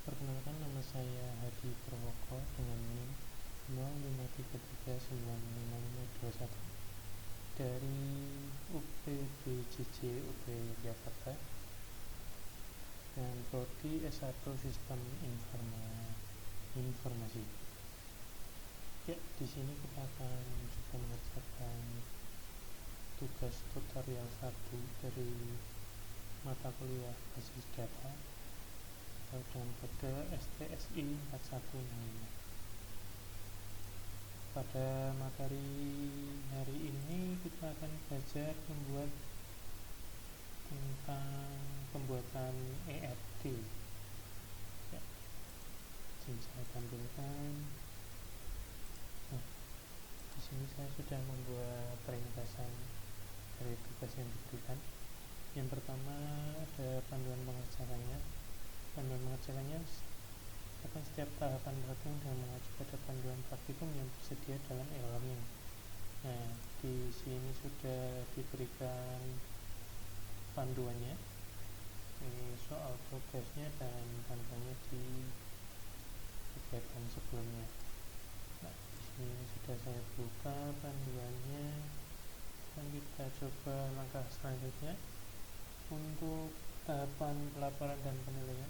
Perkenalkan, nama saya Hadi Purwoko dengan NIM 0533955521 dari UPBJJ UP Jakarta dan prodi S1 Sistem Informasi. Ya, di sini kita akan coba mengerjakan tugas tutorial 1 dari mata kuliah basis data atau dengan kode STSI 4165. Pada materi hari ini kita akan belajar membuat tentang pembuatan ERD. Ya, sini saya tampilkan. Nah, di sini saya sudah membuat ringkasan dari tugas yang diberikan. Yang pertama ada panduan pengerjaannya. Panduan pengerjaannya akan setiap tahapan praktikum dengan mengacu pada panduan praktikum yang tersedia dalam e-learning. Nah, di sini sudah diberikan panduannya. Ini soal tugasnya dan panduannya di kegiatan sebelumnya. Nah, di sini sudah saya buka panduannya dan kita coba langkah selanjutnya. Untuk tahapan pelaporan dan penilaian,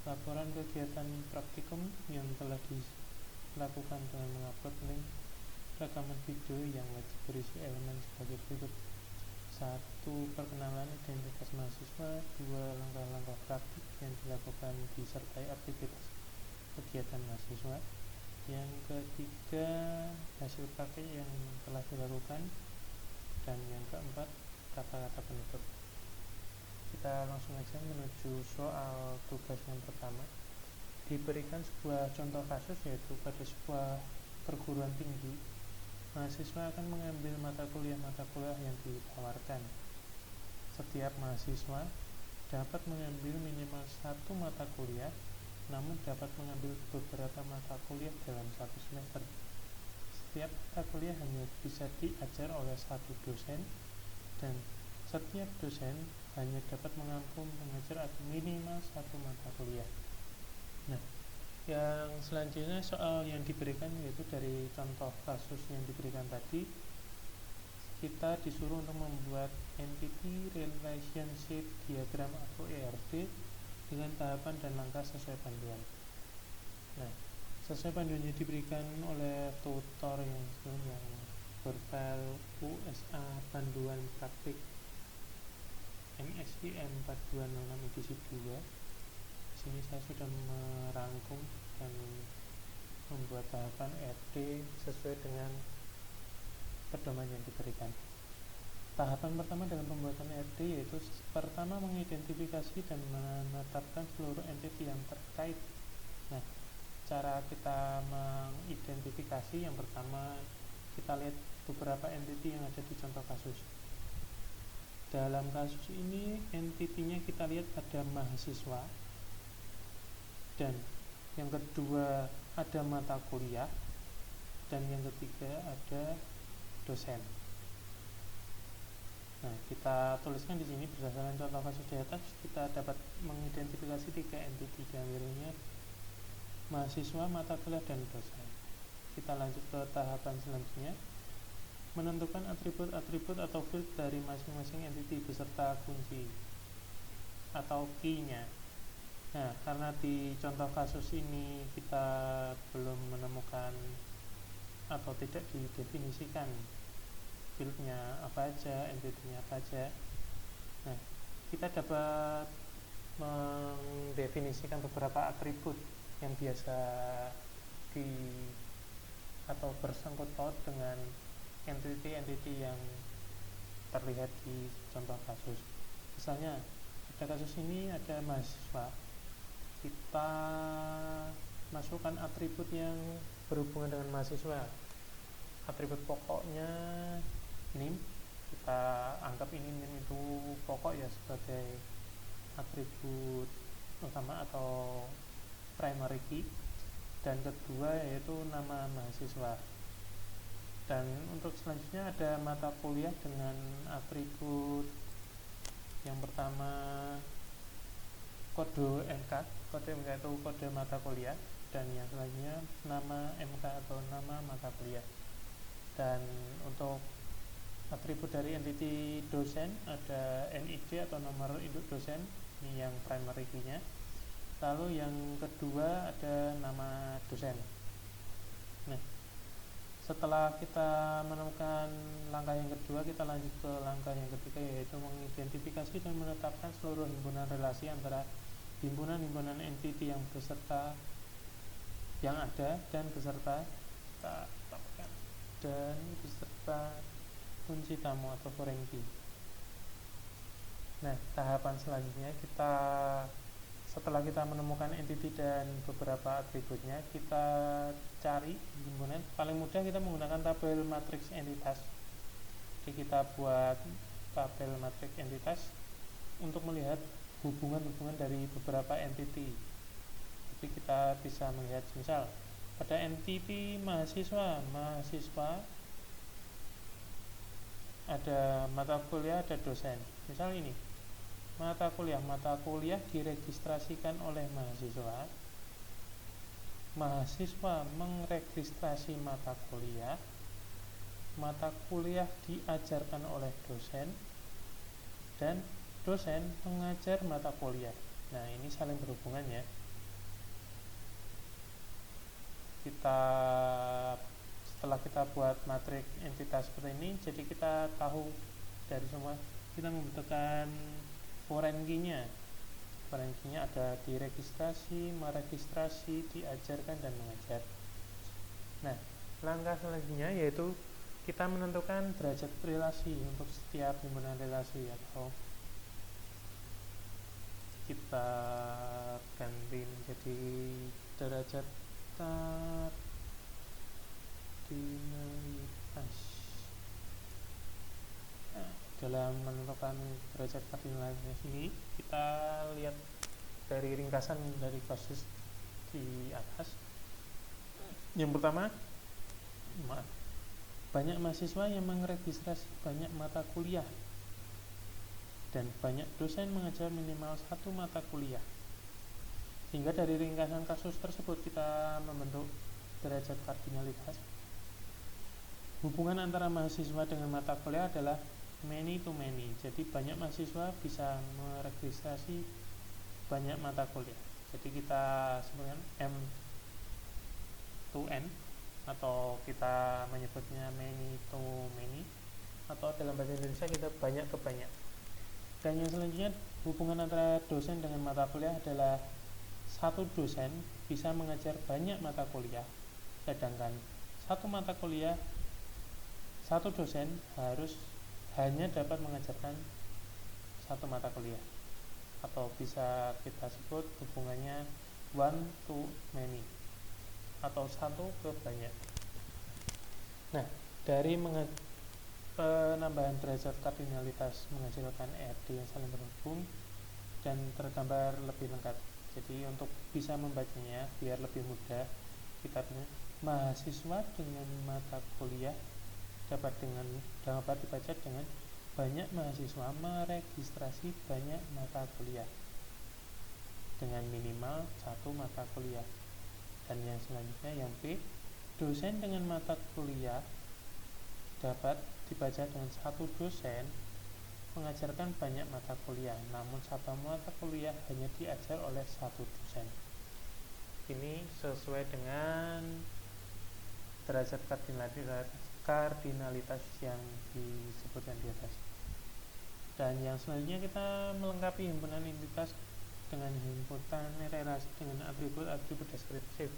laporan kegiatan praktikum yang telah dilakukan dengan mengupload link rekaman video yang wajib berisi elemen sebagai berikut: 1. Perkenalan identitas mahasiswa. 2. Langkah-langkah praktik yang dilakukan disertai aktivitas kegiatan mahasiswa. Yang ketiga, hasil praktik yang telah dilakukan. Dan yang keempat, kata-kata penutup. Kita langsung aja menuju soal tugas yang pertama. Diberikan sebuah contoh kasus, yaitu pada sebuah perguruan tinggi, mahasiswa akan mengambil mata kuliah yang ditawarkan. Setiap mahasiswa dapat mengambil minimal satu mata kuliah, namun dapat mengambil beberapa mata kuliah dalam satu semester. Setiap mata kuliah hanya bisa diajar oleh satu dosen, dan setiap dosen hanya dapat mengampu mengajar atau minimal satu mata kuliah. Nah, yang selanjutnya soal yang diberikan yaitu dari contoh kasus yang diberikan tadi. Kita disuruh untuk membuat Entity Relationship Diagram atau ERD dengan tahapan dan langkah sesuai panduan. Nah, sesuai panduan yang diberikan oleh tutor yang berfile USA panduan praktik MSIM 4206 edisi 2. Sini saya sudah merangkum dan membuat tahapan ERD sesuai dengan pedoman yang diberikan. Tahapan pertama dalam pembuatan ERD yaitu pertama mengidentifikasi dan menetapkan seluruh entiti yang terkait. Nah, cara kita mengidentifikasi, yang pertama kita lihat beberapa entiti yang ada di contoh kasus. Dalam kasus ini entitinya kita lihat ada mahasiswa, dan yang kedua ada mata kuliah, dan yang ketiga ada dosen. Nah, kita tuliskan di sini berdasarkan contoh kasus di atas, kita dapat mengidentifikasi tiga entiti, diantaranya mahasiswa, mata kuliah, dan dosen. Kita lanjut ke tahapan selanjutnya, menentukan atribut-atribut atau field dari masing-masing entiti beserta kunci atau key-nya. Nah, karena di contoh kasus ini kita belum menemukan atau tidak didefinisikan field-nya apa aja, entity-nya apa aja. Nah, kita dapat mendefinisikan beberapa atribut yang biasa atau bersangkut paut dengan entity-entity yang terlihat di contoh kasus. Misalnya, pada kasus ini ada mahasiswa. Kita masukkan atribut yang berhubungan dengan mahasiswa. Atribut pokoknya NIM. Kita anggap ini NIM itu pokok ya, sebagai atribut utama atau primary key. Dan kedua yaitu nama mahasiswa. Dan untuk selanjutnya ada mata kuliah dengan atribut yang pertama kode NK kode MK itu kode mata kuliah, dan yang selanjutnya nama MK atau nama mata kuliah. Dan untuk atribut dari entity dosen ada NID atau nomor induk dosen, ini yang primary key-nya. Lalu yang kedua ada nama dosen. Nah, setelah kita menemukan langkah yang kedua, kita lanjut ke langkah yang ketiga, yaitu mengidentifikasi dan menetapkan seluruh himpunan relasi antara himpunan-himpunan entity yang beserta yang ada dan beserta kita tetapkan dan beserta kunci tamu atau foreign key. Nah, tahapan selanjutnya setelah kita menemukan entity dan beberapa atributnya, kita cari himpunan. Paling mudah kita menggunakan tabel matriks entitas. Jadi kita buat tabel matriks entitas untuk melihat hubungan-hubungan dari beberapa entity. Jadi kita bisa melihat misal pada entity mahasiswa ada mata kuliah, ada dosen. Misal ini, mata kuliah diregistrasikan oleh mahasiswa mengregistrasi mata kuliah diajarkan oleh dosen, dan dosen mengajar mata kuliah. Nah, ini saling berhubungan ya. Setelah kita buat matriks entitas seperti ini, jadi kita tahu dari semua, kita membutuhkan foreign key-nya. Foreign key-nya ada diregistrasi, meregistrasi, diajarkan, dan mengajar. Nah, langkah selanjutnya yaitu kita menentukan derajat relasi untuk setiap himpunan relasi, atau kita ganti menjadi derajat kardinalitas. Nah, dalam menentukan derajat kardinalitas ini, kita lihat dari ringkasan dari kasus di atas. Yang pertama, banyak mahasiswa yang meregistrasi banyak mata kuliah, dan banyak dosen mengajar minimal satu mata kuliah. Sehingga dari ringkasan kasus tersebut kita membentuk derajat kardinalitas. Hubungan antara mahasiswa dengan mata kuliah adalah many to many. Jadi banyak mahasiswa bisa meregistrasi banyak mata kuliah. Jadi kita sebutkan M to N, atau kita menyebutnya many to many, atau dalam bahasa Indonesia kita banyak ke banyak. Dan yang selanjutnya, hubungan antara dosen dengan mata kuliah adalah satu dosen bisa mengajar banyak mata kuliah, sedangkan satu dosen hanya dapat mengajarkan satu mata kuliah, atau bisa kita sebut hubungannya one to many, atau satu ke banyak. Nah, dari penambahan derajat kardinalitas menghasilkan ERD yang saling berhubung dan tergambar lebih lengkap. Jadi untuk bisa membacanya biar lebih mudah, kita punya mahasiswa dengan mata kuliah dapat dibaca dengan banyak mahasiswa meregistrasi banyak mata kuliah dengan minimal satu mata kuliah. Dan yang selanjutnya, yang B, dosen dengan mata kuliah dapat dibaca dengan satu dosen mengajarkan banyak mata kuliah, namun satu mata kuliah hanya diajar oleh satu dosen. Ini sesuai dengan derajat kardinalitas yang disebutkan di atas. Dan yang selanjutnya, kita melengkapi himpunan entitas dengan himpunan relasi dengan atribut-atribut deskriptif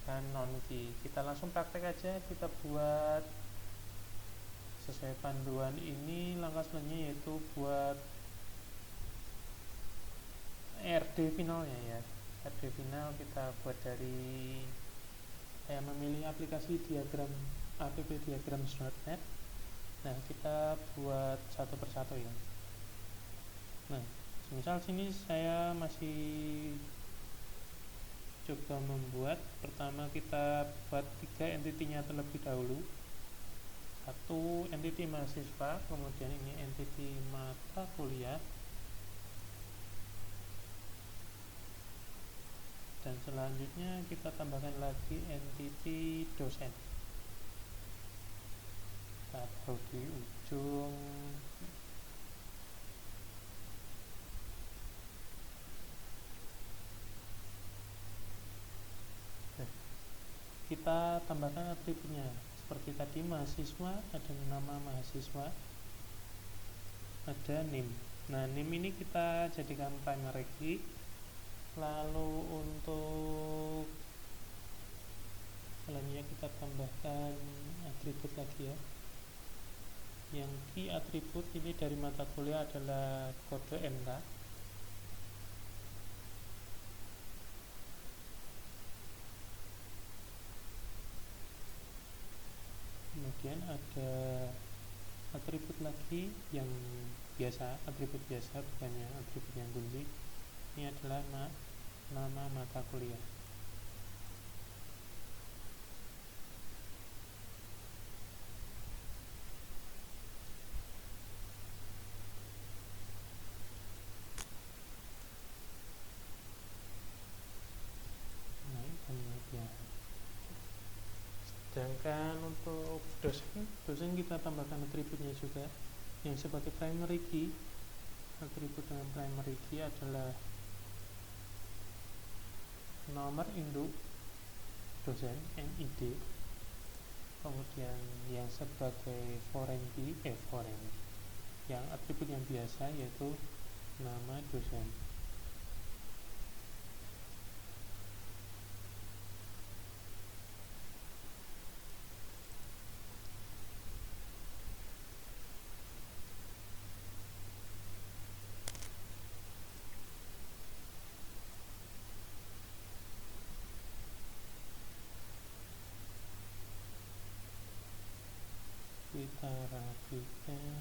dan non-key. Kita langsung praktek aja, kita buat sesuai panduan ini. Langkah selanjutnya yaitu buat RD finalnya ya. RD final kita buat dari, saya memilih aplikasi diagram app diagrams.net. Nah, kita buat satu persatu ya. Nah, misal sini saya masih coba membuat. Pertama kita buat 3 entity-nya terlebih dahulu. Satu entity mahasiswa, kemudian ini entity mata kuliah, Dan selanjutnya kita tambahkan lagi entity dosen. Kita taruh di ujung. Kita tambahkan atributnya seperti tadi, mahasiswa, ada nama mahasiswa, ada name. Nah, name ini kita jadikan primary key. Lalu untuk selanjutnya kita tambahkan atribut lagi ya. Yang key atribut ini dari mata kuliah adalah kode MK. Kemudian ada atribut lagi yang biasa, atribut biasa, bukan yang atribut yang kunci. Ini adalah nama mata kuliah. Nah, kemudian sedangkan untuk dosen kita tambahkan atributnya juga yang sebagai primary key. Atribut dengan primary key adalah nomor induk dosen NID, kemudian yang sebagai foreign key yang atribut yang biasa yaitu nama dosen. Kita rapikan.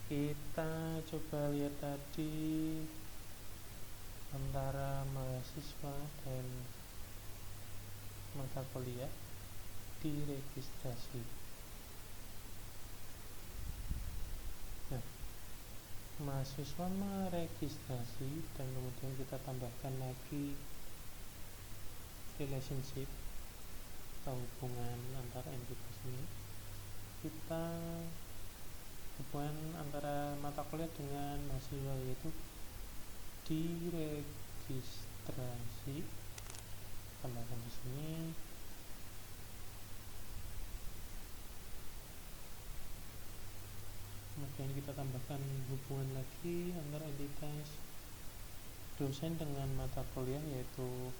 Kita coba lihat tadi antara mahasiswa dan mata kuliah di registrasi. Nah, mahasiswa meregistrasi dan kemudian kita tambahkan lagi relationship atau hubungan antara entitas ini. Kita hubungan antara mata kuliah dengan mahasiswa yaitu diregistrasi, tambahkan di sini. Kemudian kita tambahkan hubungan lagi antara entitas dosen dengan mata kuliah yaitu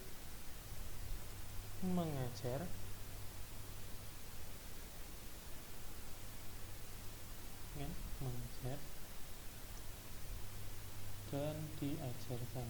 mengajar. Mengajar dan diajarkan.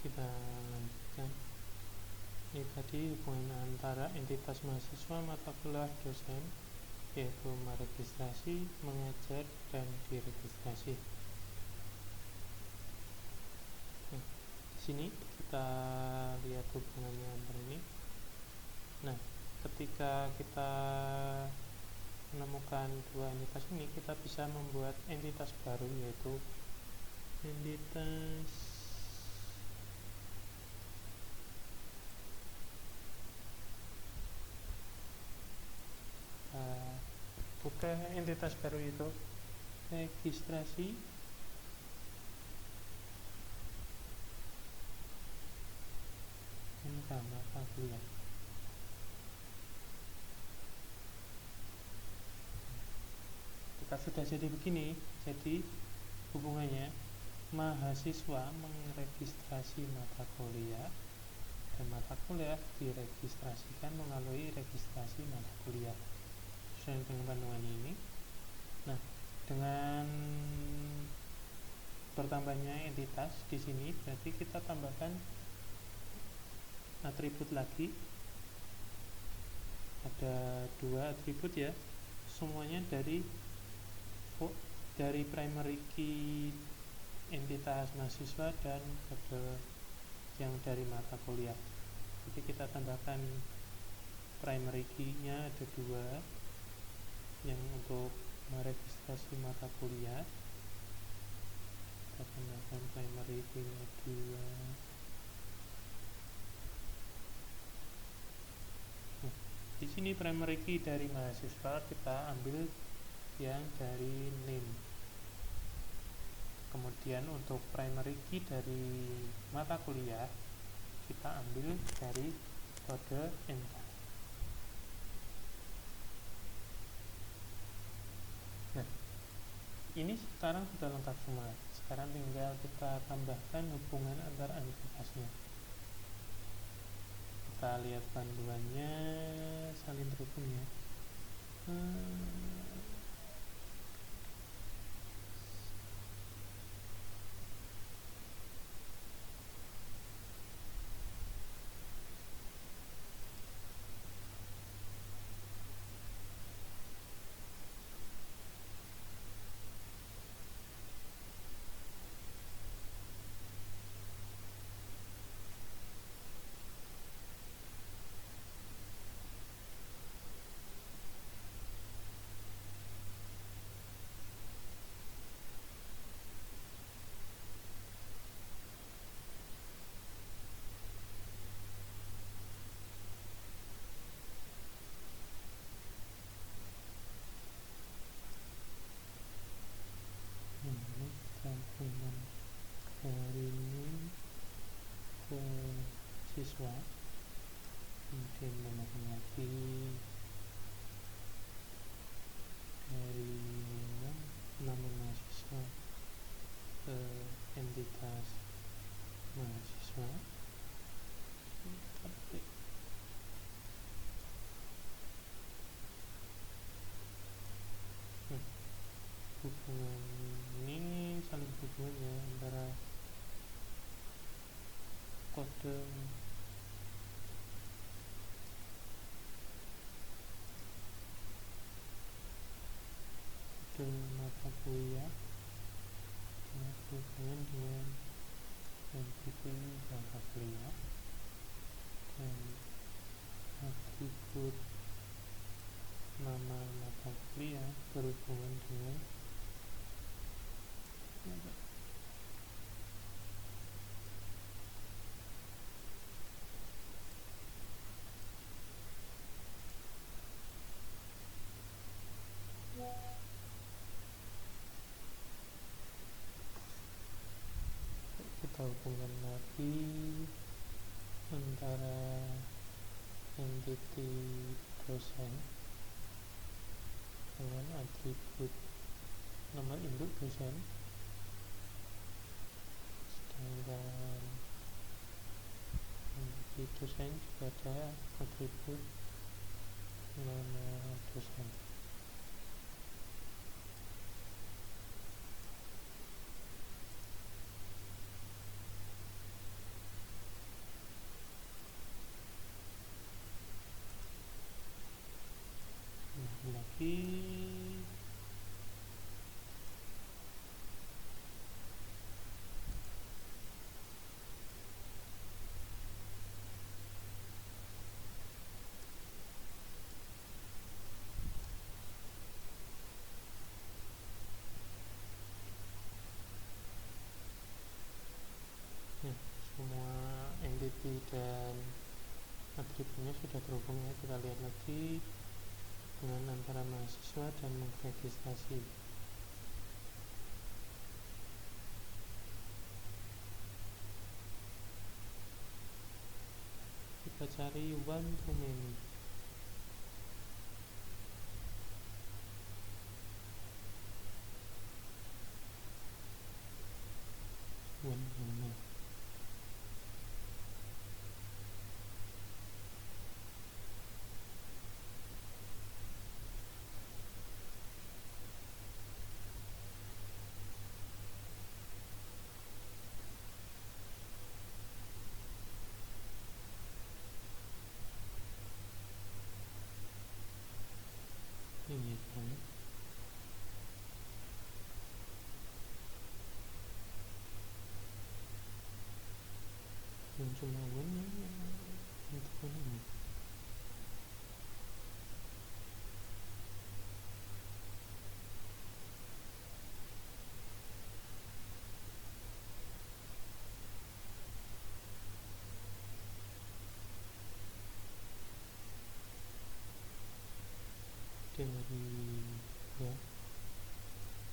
Kita lanjutkan. Ini tadi hubungan antara entitas mahasiswa, mata kuliah, dosen yaitu meregistrasi, mengajar, dan diregistrasi. Di sini kita lihat hubungannya antara ini. Nah, ketika kita menemukan dua entitas ini, kita bisa membuat entitas baru yaitu entitas entitas baru itu registrasi mata kuliah. Maka sudah jadi begini, jadi hubungannya mahasiswa meregistrasi mata kuliah dan mata kuliah diregistrasikan melalui registrasi mata kuliah sesuai dengan panduan ini. Nah, dengan bertambahnya entitas di sini berarti kita tambahkan atribut lagi. Ada 2 atribut ya, semuanya dari primary key entitas mahasiswa dan kode yang dari mata kuliah. Jadi kita tambahkan primary key-nya ada 2, yang untuk meregistrasi mata kuliah kita tambahkan primary key-nya 2. Nah, di sini primary key dari mahasiswa kita ambil yang dari name. Kemudian untuk primary key dari mata kuliah kita ambil dari kode NK. Nah, ini sekarang sudah lengkap semua. Sekarang tinggal kita tambahkan hubungan antar entitasnya. Kita lihat panduannya, salin terhubung ya. Ini gabungan dari name ke siswa, kemudian menambahkan lagi dari nama mahasiswa ke entitas mahasiswa. Hubungan ini saling hubungannya antara kode mata kuliah hubungan dengan entitas mata kuliah dan atribut nama mata kuliah berhubungan dengan kita hubungkan lagi antara entity dosen dengan atribut nomor induk dosen, sedangkan entity dosen juga ada atribut nama dosen. Lagi semua entity dan atributnya sudah terhubung ya. Kita lihat lagi dengan antara mahasiswa dan mengregistrasi. Kita cari one to many. wewenang ini kan yang cuma wewenang untuk wewenang dari ya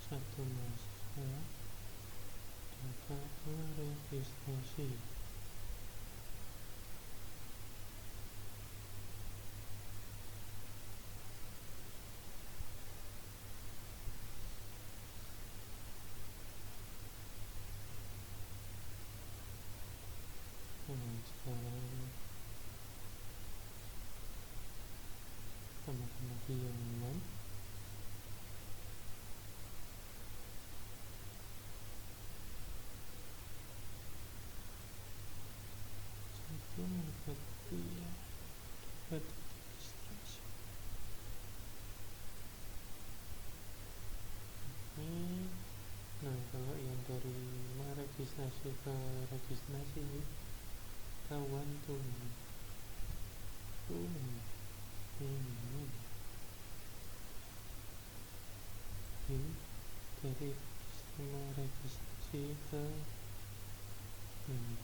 satu masa dapat meregistrasi sekarang sama-sama bilangan satu dapat dia dapat registrasi ini. Nah kalau yang dari meregistrasi ke registrasi kawan tuh ini dari sistem registrasi ke ini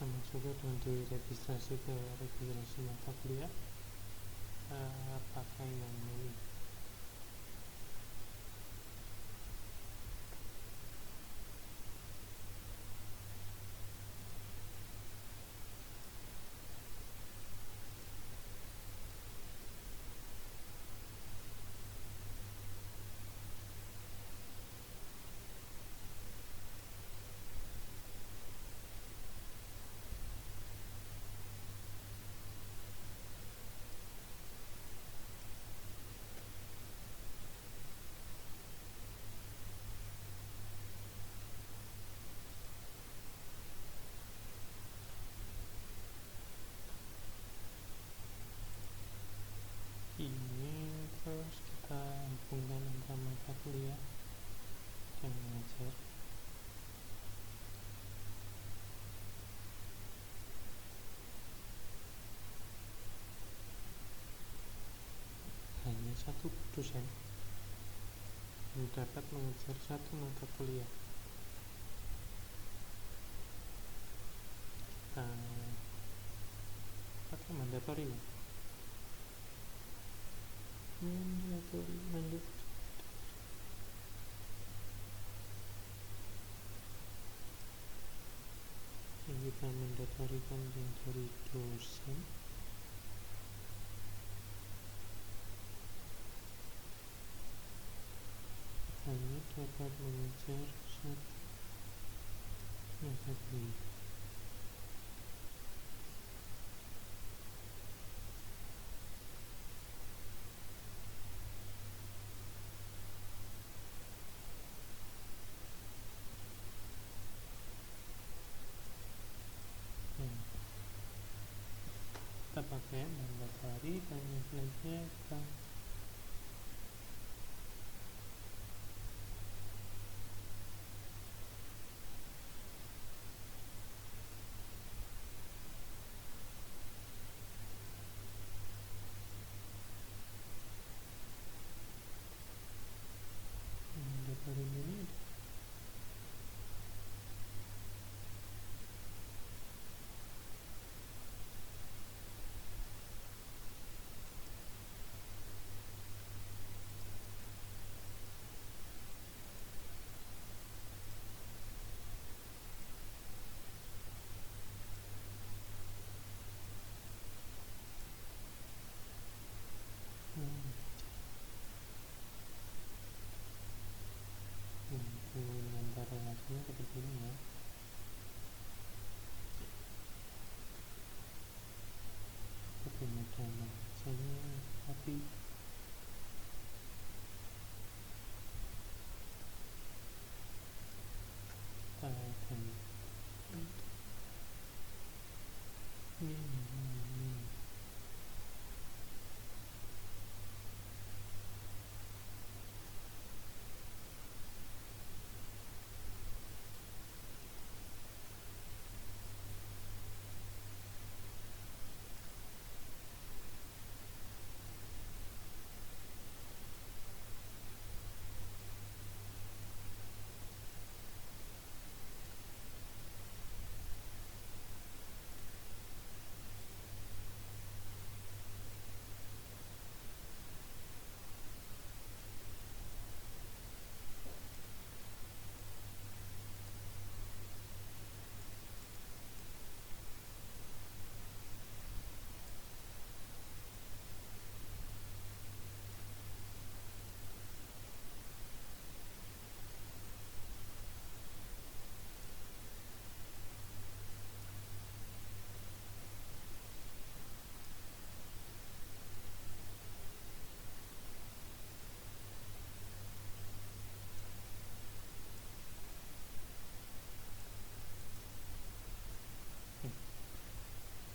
sama juga dengan diregistrasi ke registrasi mata kuliah pakai yang ini terus kita hubungkan antara mata kuliah dan mengajar hanya satu dosen yang dapat mengajar satu mata kuliah. Kita pakai mandatory yang kita mandatorikan yang dari dosen hanya dapat mengajar satu mata kuliah. Kita pakai mandatory dan nilainya kita contohnya seperti ini ya. Lebih mudah membacanya, tapi kita akan ini.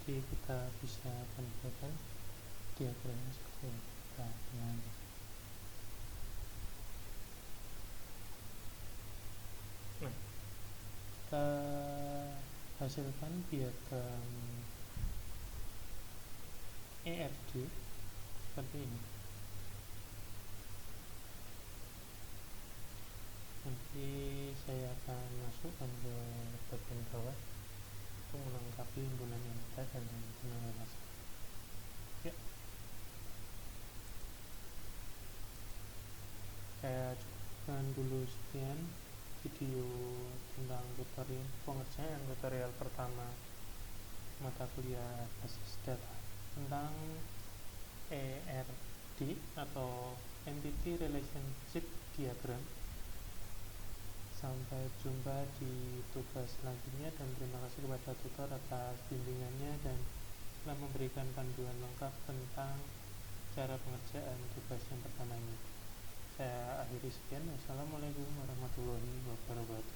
Jadi kita bisa tampilkan diagramnya seperti ini. Kita dengan kita hasilkan diagram EFD seperti ini. Nanti saya akan masukkan ke bagian bawah untuk melengkapi himpunan entitas dan himpunan relasi. Ya, saya cukupkan dulu sekian video tentang pengerjaan tutorial pertama mata kuliah basis data tentang ERD atau Entity Relationship Diagram. Sampai jumpa di tugas selanjutnya dan terima kasih kepada tutor atas bimbingannya dan telah memberikan panduan lengkap tentang cara pengerjaan tugas yang pertama ini. Saya akhiri sekian. Wassalamualaikum warahmatullahi wabarakatuh.